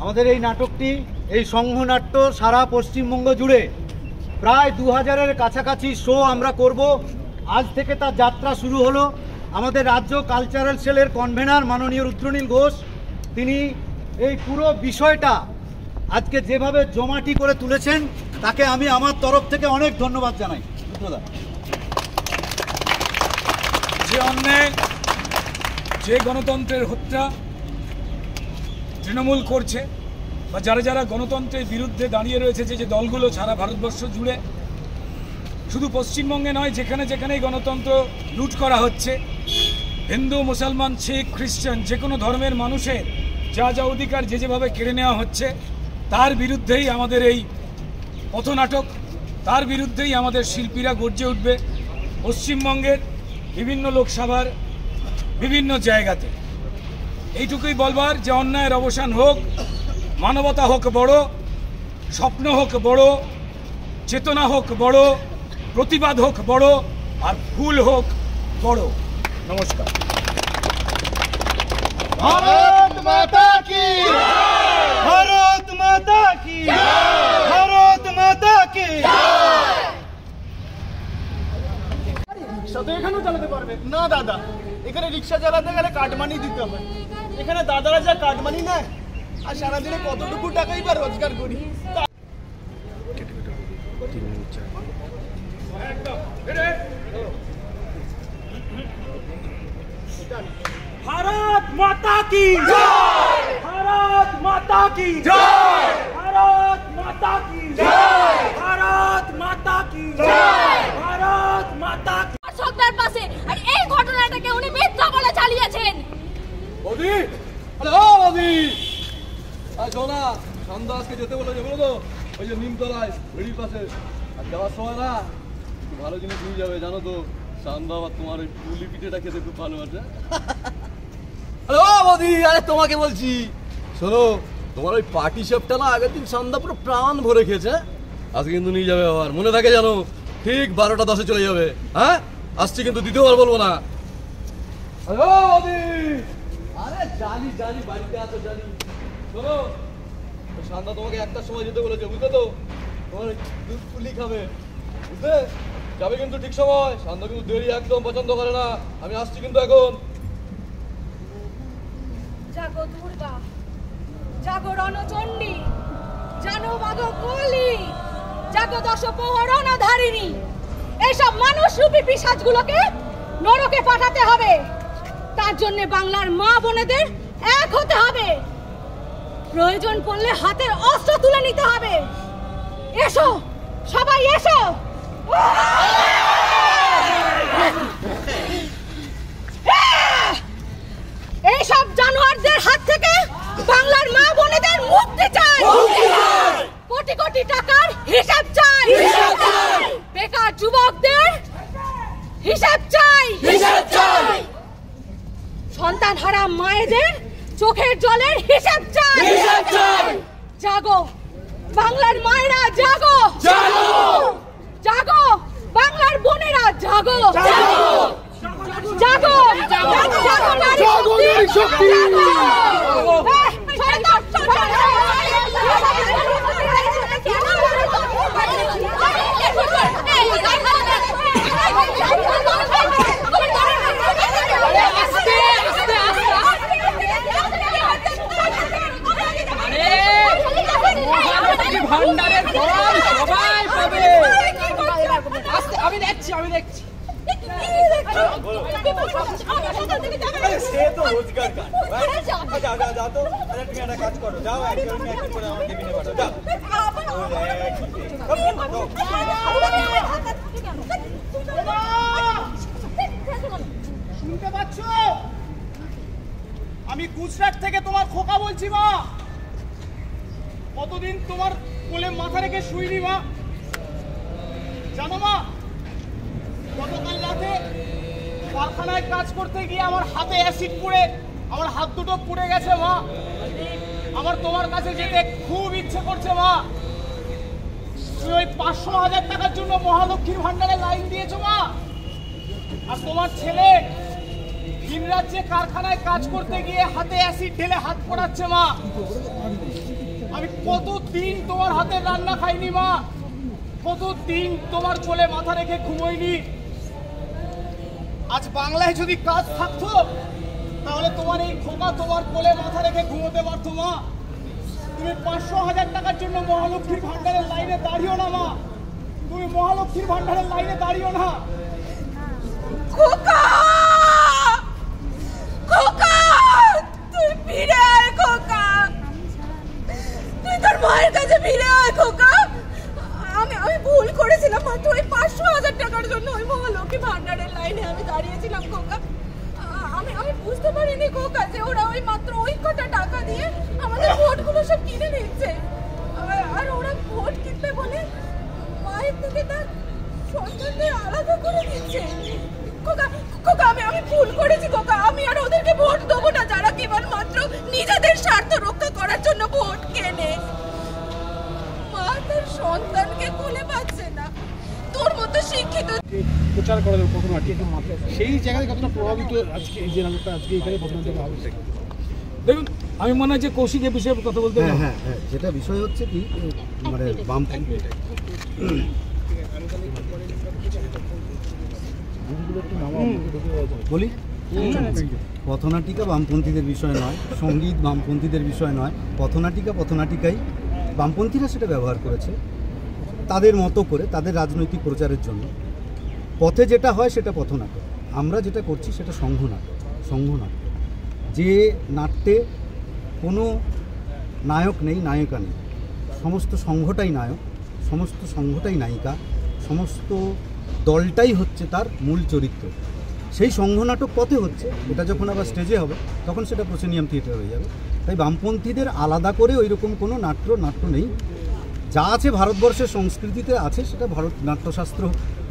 আমাদের এই নাটকটি, এই সংঘনাট্য সারা পশ্চিমবঙ্গ জুড়ে প্রায় 2000-এর কাছাকাছি শো আমরা করব। আজ থেকে তার যাত্রা শুরু হলো। আমাদের রাজ্য কালচারাল সেলের কনভেনার মাননীয় রুদ্রনীল ঘোষ, তিনি এই পুরো বিষয়টা আজকে যেভাবে জমাটি করে তুলেছেন, তাকে আমি আমার তরফ থেকে অনেক ধন্যবাদ জানাই। রুদ্রদা, যে অন্যায়, যে গণতন্ত্রের হত্যা তৃণমূল করছে, বা যারা যারা গণতন্ত্রের বিরুদ্ধে দাঁড়িয়ে রয়েছে, যে দলগুলো সারা ভারতবর্ষ জুড়ে, শুধু পশ্চিমবঙ্গে নয়, যেখানে যেখানেই গণতন্ত্র লুট করা হচ্ছে, হিন্দু, মুসলমান, শিখ, খ্রিস্টান, যে কোনো ধর্মের মানুষের যা যা অধিকার যে যেভাবে কেড়ে নেওয়া হচ্ছে, তার বিরুদ্ধেই আমাদের এই পথনাটক, তার বিরুদ্ধেই আমাদের শিল্পীরা গর্জে উঠবে পশ্চিমবঙ্গের বিভিন্ন লোকসভার বিভিন্ন জায়গাতে। এইটুকুই বলবার যে অন্যায়ের অবসান হোক, মানবতা হোক বড়, স্বপ্ন হোক বড়, চেতনা হোক বড়, প্রতিবাদ হোক বড়, আর ভুল হোক বড়। নমস্কার। ভারত মাতা কি, ভারত মাতা কি, ভারত মাতা কি। রিক্সা তো এখানেও চালাতে পারবে না দাদা। এখানে রিক্সা চালাতে গেলে কাটমানি দিতে হবে। এখানে দাদারা যা কাটমানি নেয়, আর সারাদিনে কতটুকু টাকাই বা রোজগার করি। भारत माता की जय, भारत माता की जय, भारत माता की जय, भारत माता की जय, भारत माता की। সরকার পাশে আর এই ঘটনাটাকে উনি মিথ্যা বলে চালিয়েছেন। বৌদি, আরে ও বৌদি, আরে সোনা, সন্ধ্যা আজকে যেতে বলেছে, বলো তো, ওই যে নিমতলায় বেড়ির পাশে। আর যাওয়ার সময় না একটু ভালো জিনিস নিয়ে যাবে, জানো তো, সন্ধ্যা আবার তোমার ওই পুলি পিঠেটা খেতে খুব ভালোবাসে। আরে ও বৌদি, আরে তোমাকে বলছি, শোনো, তোমার ওই পার্টি শেপটা না আগের দিন সন্ধ্যা পুরো প্রাণ ভরে খেয়েছে। আজকে কিন্তু নিয়ে যাবে, আবার মনে থাকে জানো, ঠিক 12টা 10-এ চলে যাবে। হ্যাঁ, আসছি কিন্তু দ্বিতীয়বার বলবো না। আরে ও বৌদি, আরে জানি জানি বাড়িতে আছো জানি। শোনো, সন্ধ্যা তোমাকে 1টার সময় যেতে বলেছে, বুঝলে তো, তোমার দুধ পুলি খাবে, বুঝলে, যাবে কিন্তু ঠিক সময়। সন্ধ্যা কিন্তু দেরি একদম পছন্দ করে না। আমি আসছি কিন্তু এখন। জাগো দুর্গা, জাগো রণচণ্ডী, জানো মাগো কলি, জাগো দশ প্রহরণ ধারিণী। এইসব মানুষ রূপী পিশাচগুলোকে নরকে পাঠাতে হবে। তার জন্য বাংলার মা বোনেদের এক হতে হবে। প্রয়োজন পড়লে হাতের অস্ত্র তুলে নিতে হবে। এসো সবাই, এসো। এইসব জানোয়ারদের হাত থেকে বাংলার মা বোনেদের মুক্তি চাই। কোটি কোটি টাকার হিসাব চাই। বেকার যুবকদের হিসাব চাই। সন্তান হারা মায়েদের চোখের জলের হিসাব চাই। জাগো বাংলার মায়েরা, জাগো জাগো বাংলার বোনেরা, জাগো জাগো জাগো নারী শক্তি। ভান্ডারের ফল সবাই পাবে। আমি দেখছি সে তো রোজগার তো তুমি একটা কাজ করো, যাও একজন করে আমার কেবিনে পাঠাও, যাও। শুনতে পাচ্ছ? আমি গুজরাট থেকে তোমার খোকা বলছি মা। কতদিন তোমার কোলে মাথা রেখে শুইনি মা, জানো মা? গতকাল রাতে কারখানায় কাজ করতে গিয়ে আমার হাতে অ্যাসিড পড়ে আমার হাত দুটো পুড়ে গেছে মা। আমার তোমার কাছে যেতে খুব ইচ্ছে করছে মা। তুমি ওই 500,000 টাকার জন্য মহালক্ষ্মীর ভান্ডারে লাইন দিয়েছো মা। আর তোমার ছেলে ভিন রাজ্যে কারখানায় কাজ করতে গিয়ে হাতে অ্যাসিড ঢেলে হাত পোড়াচ্ছে মা। আমি কতদিন তোমার হাতের রান্না খাইনি মা, কতদিন তোমার কোলে মাথা রেখে ঘুমোইনি। আজ বাংলায় যদি কাজ থাকতো তাহলে তোমার এই খোকা তোমার কোলে মাথা রেখে ঘুমোতে পারতো মা। তুমি 500,000 টাকার জন্য মহালক্ষ্মীর ভান্ডারের লাইনে দাঁড়িও না মা, তুমি মহালক্ষ্মীর ভান্ডারের লাইনে দাঁড়িও না। খোকা, খোকা, তুই ফিরে আয় খোকা, তুই তোর মায়ের কাছে ফিরে আয় খোকা। আমি ভুল করেছিলাম, মাত্র ওই 500,000 টাকার জন্য ওই মহালক্ষ্মী ভান্ডারের লাইনে আমি দাঁড়িয়েছিলাম খোকা। আমি বুঝতে পারিনি খোকা যে ওরা ওই মাত্র ওই কটা টাকা দিয়ে আমাদের ভোটগুলো সব কিনে নিচ্ছে। আর ওরা ভোট কিনবে বলে মায়ের থেকে তার সন্তানদের আলাদা করে দিচ্ছে। খোকা, খোকা, আমি ভুল করেছি খোকা। আমি আর ওদেরকে ভোট দেবো না যারা কেবল মাত্র নিজেদের স্বার্থ রক্ষা করার জন্য ভোট কেনে। মা তার সন্তানকে কোলে পাচ্ছে না, তোর মতো শিক্ষিত প্রচার করা ঘটনাটি সেই জায়গায় কতটা প্রভাবিত আজকে এই যে নাটকটা আজকে এখানে ঘটনা দেওয়া হবে? দেখুন, আমি মনে হয় যে কৌশিক এ বিষয়ে কথা বলতে হ্যাঁ হ্যাঁ হ্যাঁ, যেটা বিষয় হচ্ছে কি মানে বলি, পথনাটিকা বামপন্থীদের বিষয় নয়, সঙ্গীত বামপন্থীদের বিষয় নয়। পথনাটিকাই বামপন্থীরা সেটা ব্যবহার করেছে তাদের মতো করে, তাদের রাজনৈতিক প্রচারের জন্য। পথে যেটা হয় সেটা পথনাটক, আমরা যেটা করছি সেটা সংঘনাটক। যে নাট্যে কোনো নায়ক নেই, নায়িকা নেই, সমস্ত সংঘটাই নায়ক, সমস্ত সংঘটাই নায়িকা, সমস্ত দলটাই হচ্ছে তার মূল চরিত্র। সেই সংঘনাটক পথে হচ্ছে, এটা যখন আবার স্টেজে হবে তখন সেটা প্রসেনিয়াম থিয়েটার হয়ে যাবে। তাই বামপন্থীদের আলাদা করে ওই রকম কোনো নাট্য নেই। যা আছে ভারতবর্ষের সংস্কৃতিতে আছে, সেটা নাট্যশাস্ত্র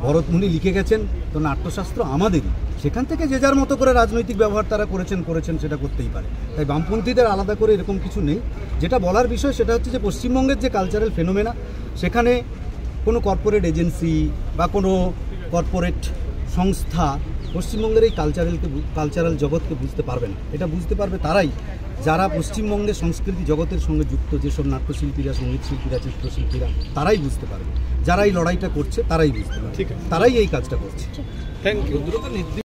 ভরতমুনি লিখে গেছেন, তো নাট্যশাস্ত্র আমাদেরই। সেখান থেকে যে যার মতো করে রাজনৈতিক ব্যবহার তারা করেছেন সেটা করতেই পারে। তাই বামপন্থীদের আলাদা করে এরকম কিছু নেই। যেটা বলার বিষয় সেটা হচ্ছে যে পশ্চিমবঙ্গের যে কালচারাল ফেনোমেনা, সেখানে কোনো কর্পোরেট এজেন্সি বা কোনো কর্পোরেট সংস্থা পশ্চিমবঙ্গের এই কালচারাল জগৎকে বুঝতে পারবে না। এটা বুঝতে পারবে তারাই যারা পশ্চিমবঙ্গের সংস্কৃতি জগতের সঙ্গে যুক্ত, যেসব নাট্যশিল্পীরা, সঙ্গীত শিল্পীরা, চিত্রশিল্পীরা, তারাই বুঝতে পারবে। যারা এই লড়াইটা করছে তারাই বুঝতে পারবে, তারাই এই কাজটা করছে। Thank you.